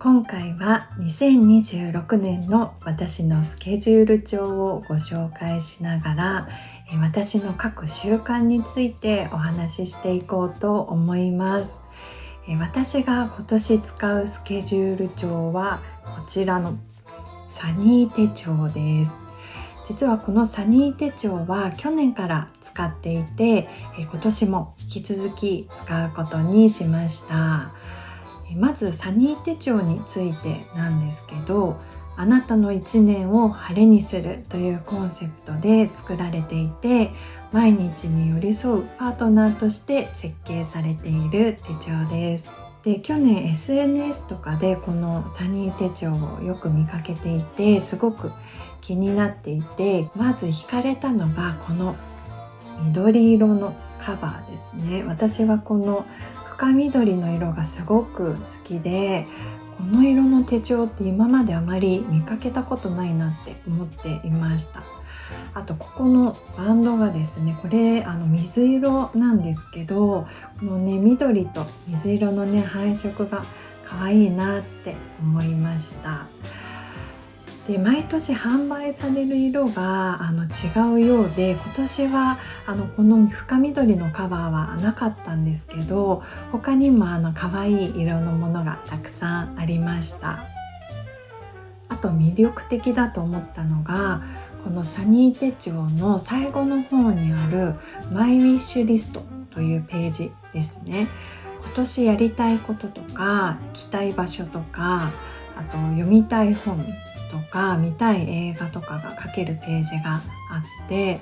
今回は2026年の私のスケジュール帳をご紹介しながら、私の各習慣についてお話ししていこうと思います。私が今年使うスケジュール帳はこちらのサニー手帳です。実はこのサニー手帳は去年から使っていて、今年も引き続き使うことにしました。まずサニー手帳についてなんですけど、あなたの1年を晴れにするというコンセプトで作られていて、毎日に寄り添うパートナーとして設計されている手帳です。で、去年 SNS とかでこのサニー手帳をよく見かけていて、すごく気になっていて、まず惹かれたのがこの緑色のカバーですね。私はこの深緑の色がすごく好きで、この色の手帳って今まであまり見かけたことないなって思っていました。あとここのバンドがですね、これ水色なんですけど、このね緑と水色のね配色が可愛いなって思いました。で、毎年販売される色が違うようで、今年はこの深緑のカバーはなかったんですけど、他にも可愛い色のものがたくさんありました。あと魅力的だと思ったのが、このサニー手帳の最後の方にあるマイウィッシュリストというページですね。今年やりたいこととか行きたい場所とか、あと読みたい本とか見たい映画とかが書けるページがあって、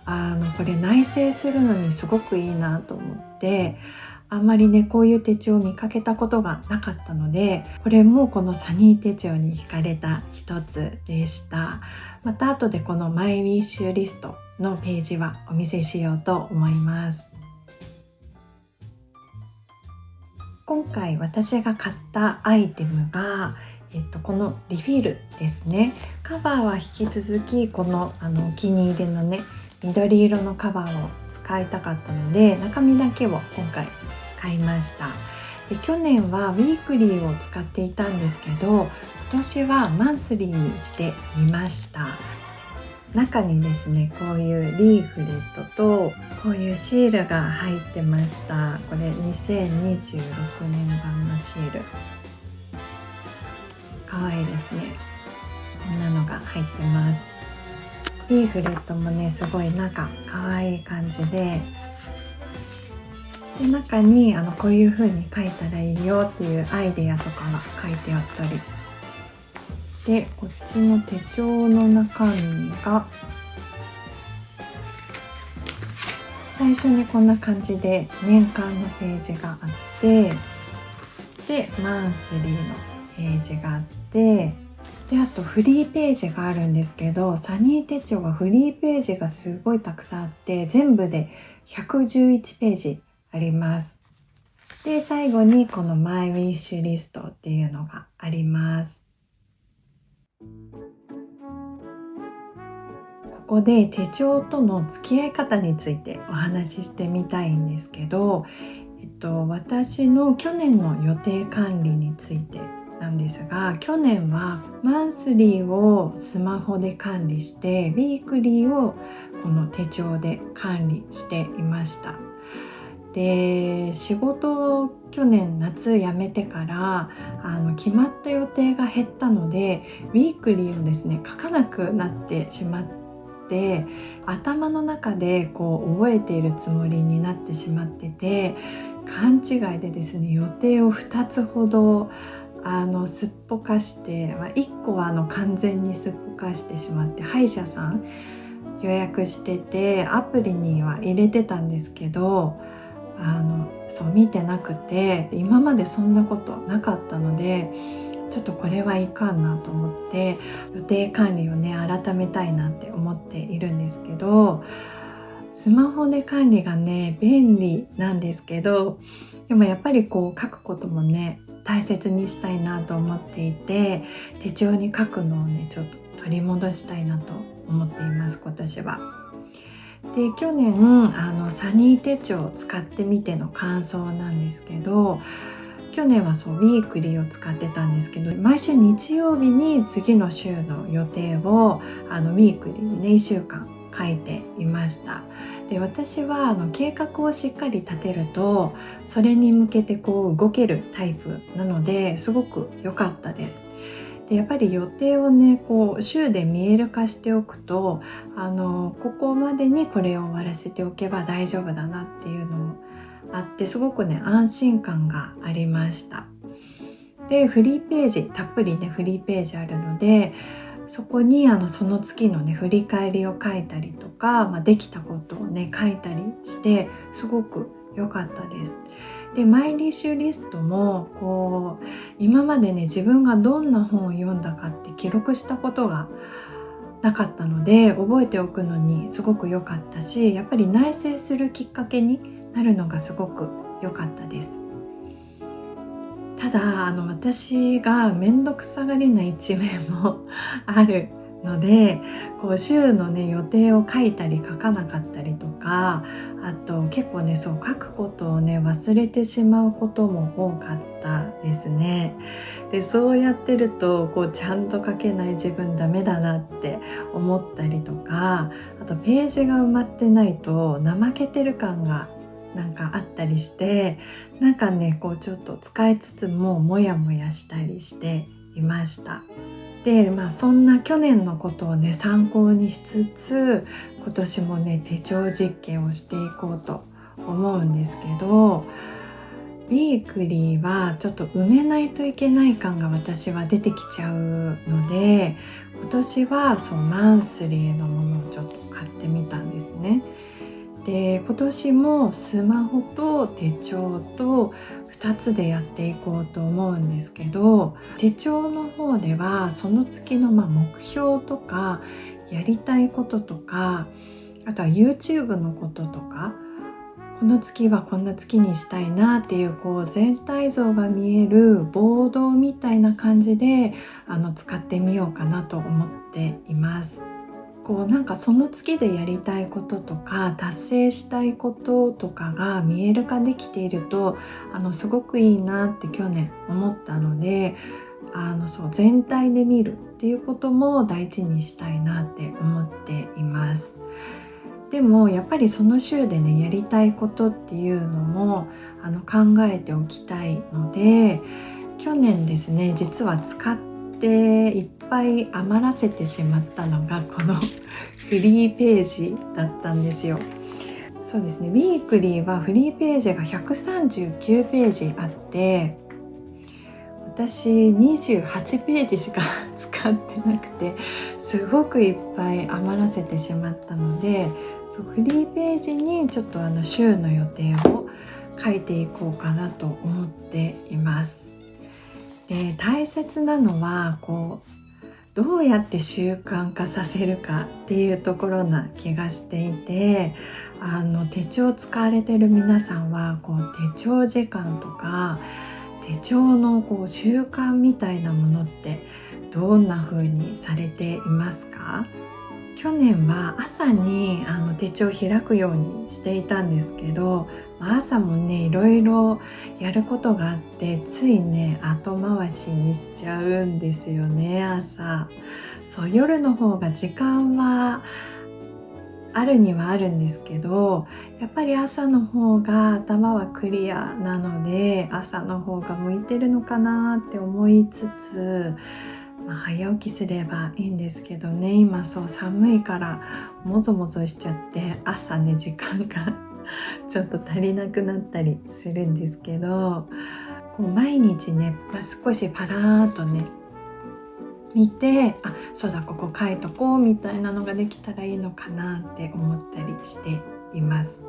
これ内省するのにすごくいいなと思って、あんまりねこういう手帳を見かけたことがなかったので、これもこのサニー手帳に惹かれた一つでした。また後でこのマイウィッシュリストのページはお見せしようと思います。今回私が買ったアイテムが、このリフィルですね。カバーは引き続きこのお気に入りのね緑色のカバーを使いたかったので、中身だけを今回買いました。で、去年はウィークリーを使っていたんですけど、今年はマンスリーにしてみました。中にですね、こういうリーフレットとこういうシールが入ってました。これ2026年版のシール、かわいいですね。こんなのが入ってます。リーフレットもねすごい中かわいい感じで、中にこういう風に書いたらいいよっていうアイデアとかが書いてあったりで、こっちの手帳の中身が最初にこんな感じで年間のページがあって、でマンスリーのページがあって、であとフリーページがあるんですけど、サニー手帳はフリーページがすごいたくさんあって、全部で111ページあります。で最後にこのマイウィッシュリストっていうのがあります。ここで手帳との付き合い方についてお話ししてみたいんですけど、私の去年の予定管理についてなんですが、去年はマンスリーをスマホで管理して、ウィークリーをこの手帳で管理していました。で、仕事を去年夏辞めてから決まった予定が減ったので、ウィークリーをですね書かなくなってしまって、頭の中でこう覚えているつもりになってしまってて、勘違いでですね予定を2つほどすっぽかして、1個は完全にすっぽかしてしまって、歯医者さん予約しててアプリには入れてたんですけど、そう見てなくて、今までそんなことなかったので、ちょっとこれはいかんなと思って予定管理をね改めたいなって思っているんですけど、スマホで管理がね便利なんですけど、でもやっぱりこう書くこともね大切にしたいなと思っていて、手帳に書くのをねちょっと取り戻したいなと思っています、今年は。で、去年サニー手帳を使ってみての感想なんですけど、去年はそうウィークリーを使ってたんですけど、毎週日曜日に次の週の予定をウィークリーにね1週間書いていました。で、私は計画をしっかり立てるとそれに向けてこう動けるタイプなので、すごく良かったです。で、やっぱり予定をねこう週で見える化しておくと、ここまでにこれを終わらせておけば大丈夫だなっていうのもあって、すごくね安心感がありました。で、フリーページたっぷりねフリーページあるので、そこにその月のね振り返りを書いたりとか、できたことをね書いたりしてすごく良かったです。で、マイリッシュリストもこう今までね自分がどんな本を読んだかって記録したことがなかったので、覚えておくのにすごく良かったし、やっぱり内省するきっかけになるのがすごく良かったです。ただ私が面倒くさがりな一面もあるので、こう週のね予定を書いたり書かなかったりとか、あと結構ねそう書くことをね忘れてしまうことも多かったですね。で、そうやってるとこうちゃんと書けない自分ダメだなって思ったりとか、あとページが埋まってないと怠けてる感がなんかあったりして、なんかねこうちょっと使いつつもモヤモヤしたりしていました。で、そんな去年のことをね参考にしつつ、今年もね手帳実験をしていこうと思うんですけど、ウィークリーはちょっと埋めないといけない感が私は出てきちゃうので、今年はそうマンスリーのものをちょっと買ってみたんですね。で、今年もスマホと手帳と2つでやっていこうと思うんですけど、手帳の方ではその月の目標とかやりたいこととか、あとは YouTube のこととか、この月はこんな月にしたいなっていうこう全体像が見えるボードみたいな感じで使ってみようかなと思っています。こうなんかその月でやりたいこととか達成したいこととかが見える化できているとすごくいいなって去年思ったので、そう全体で見るっていうことも大事にしたいなって思っています。でもやっぱりその週でねやりたいことっていうのも考えておきたいので、去年ですね実は使っていっぱい余らせてしまったのがこのフリーページだったんですよ。そうですね、ウィークリーはフリーページが139ページあって、私28ページしか使ってなくて、すごくいっぱい余らせてしまったので、そうフリーページにちょっと週の予定を書いていこうかなと思っています。で、大切なのはこうどうやって習慣化させるかっていうところな気がしていて、手帳使われてる皆さんはこう手帳時間とか手帳のこう習慣みたいなものってどんな風にされていますか？去年は朝に手帳を開くようにしていたんですけど、朝もねいろいろやることがあってついね後回しにしちゃうんですよね。朝そう夜の方が時間はあるにはあるんですけど、やっぱり朝の方が頭はクリアなので朝の方が向いてるのかなって思いつつ、早起きすればいいんですけどね、今そう寒いからもぞもぞしちゃって朝ね時間がちょっと足りなくなったりするんですけど、こう毎日ね、少しパラーっとね見て、そうだここ書いとこうみたいなのができたらいいのかなって思ったりしています。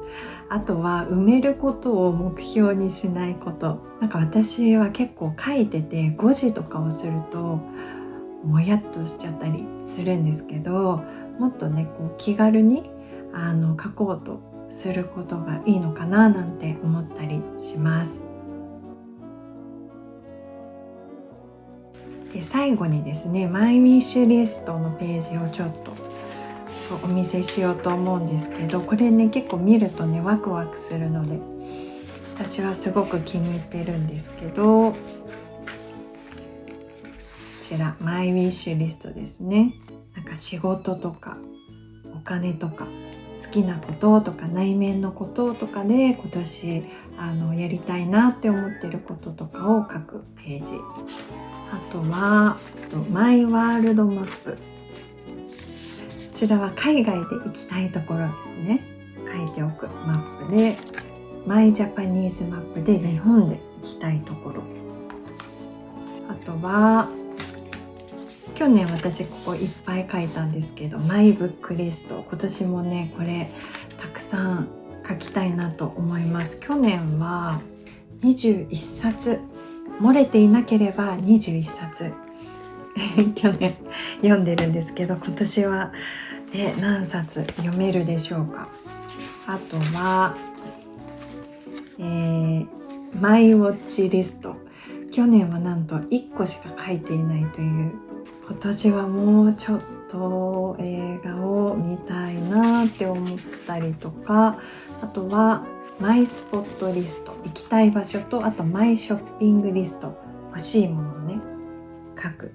あとは埋めることを目標にしないこと。なんか私は結構書いてて誤字とかをするともやっとしちゃったりするんですけど、もっとねこう気軽に書こうとすることがいいのかななんて思ったりします。で、最後にですねマイウィッシュリストのページをちょっとお見せしようと思うんですけど、これね結構見るとねワクワクするので私はすごく気に入ってるんですけど、こちらマイウィッシュリストですね。なんか仕事とかお金とか好きなこととか内面のこととかで今年やりたいなって思ってることとかを書くページ。あとはマイワールドマップ。こちらは海外で行きたいところですね。書いておくマップで、マイジャパニーズマップで日本で行きたいところ。あとは去年私ここいっぱい書いたんですけど、マイブックリスト。今年もねこれたくさん書きたいなと思います。去年は21冊、漏れていなければ21冊去年読んでるんですけど、今年は、何冊読めるでしょうか。あとは、マイウォッチリスト。去年はなんと1個しか書いていないという、今年はもうちょっと映画を見たいなって思ったりとか、あとはマイスポットリスト、行きたい場所と、あとマイショッピングリスト、欲しいものをね書く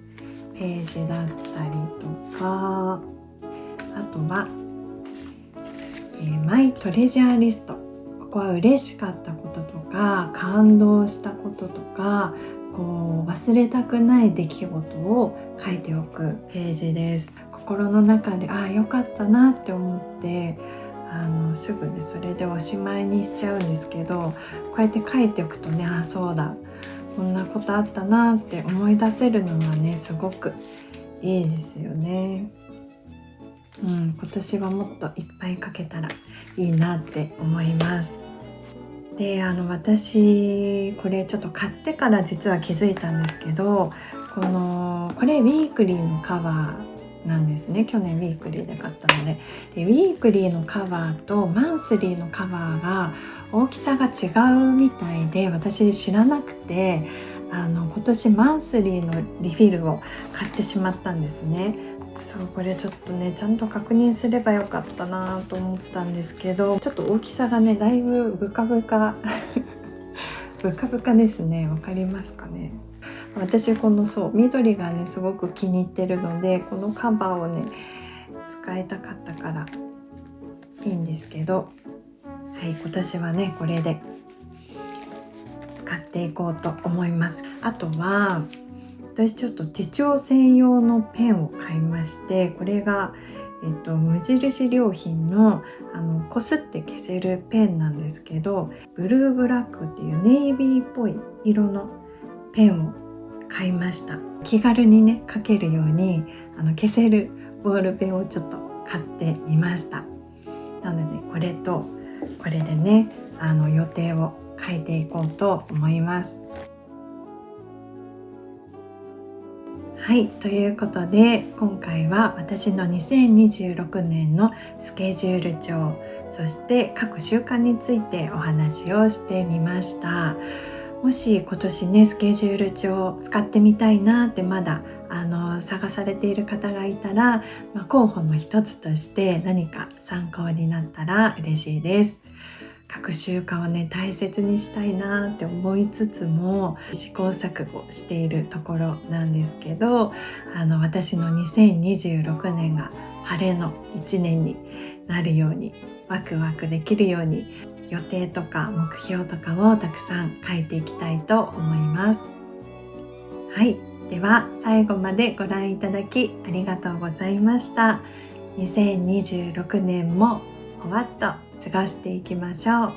ページだったりとか、あとは、マイトレジャーリスト。ここは嬉しかったこととか感動したこととか、こう忘れたくない出来事を書いておくページです。心の中で良かったなって思ってすぐねそれでおしまいにしちゃうんですけど、こうやって書いておくとね、そうだ、こんなことあったなって思い出せるのはねすごくいいですよね。今年はもっといっぱい書けたらいいなって思います。で私これちょっと買ってから実は気づいたんですけど、これウィークリーのカバーなんですね。去年ウィークリーで買ったので、ウィークリーのカバーとマンスリーのカバーが大きさが違うみたいで、私知らなくて今年マンスリーのリフィルを買ってしまったんですね。これちょっとねちゃんと確認すればよかったなと思ったんですけど、ちょっと大きさがねだいぶブカブカブカブカですね。わかりますかね。私この緑がねすごく気に入ってるので、このカバーをね使いたかったからいいんですけど、今年はねこれで使っていこうと思います。あとは私ちょっと手帳専用のペンを買いまして、これが、無印良品のこすって消せるペンなんですけど、ブルーブラックっていうネイビーっぽい色のペンを買いました。気軽にね書けるように消せるボールペンをちょっと買ってみました。なのでこれとこれでね予定を書いていこうと思います。はい、ということで今回は私の2026年のスケジュール帳、そして各習慣についてお話をしてみました。もし今年ねスケジュール帳使ってみたいなってまだ探されている方がいたら、候補の一つとして何か参考になったら嬉しいです。各習慣をね大切にしたいなって思いつつも試行錯誤しているところなんですけど、私の2026年が晴れの1年になるように、ワクワクできるように予定とか目標とかをたくさん書いていきたいと思います。はい、では最後までご覧いただきありがとうございました。2026年もほわっと過ごしていきましょう。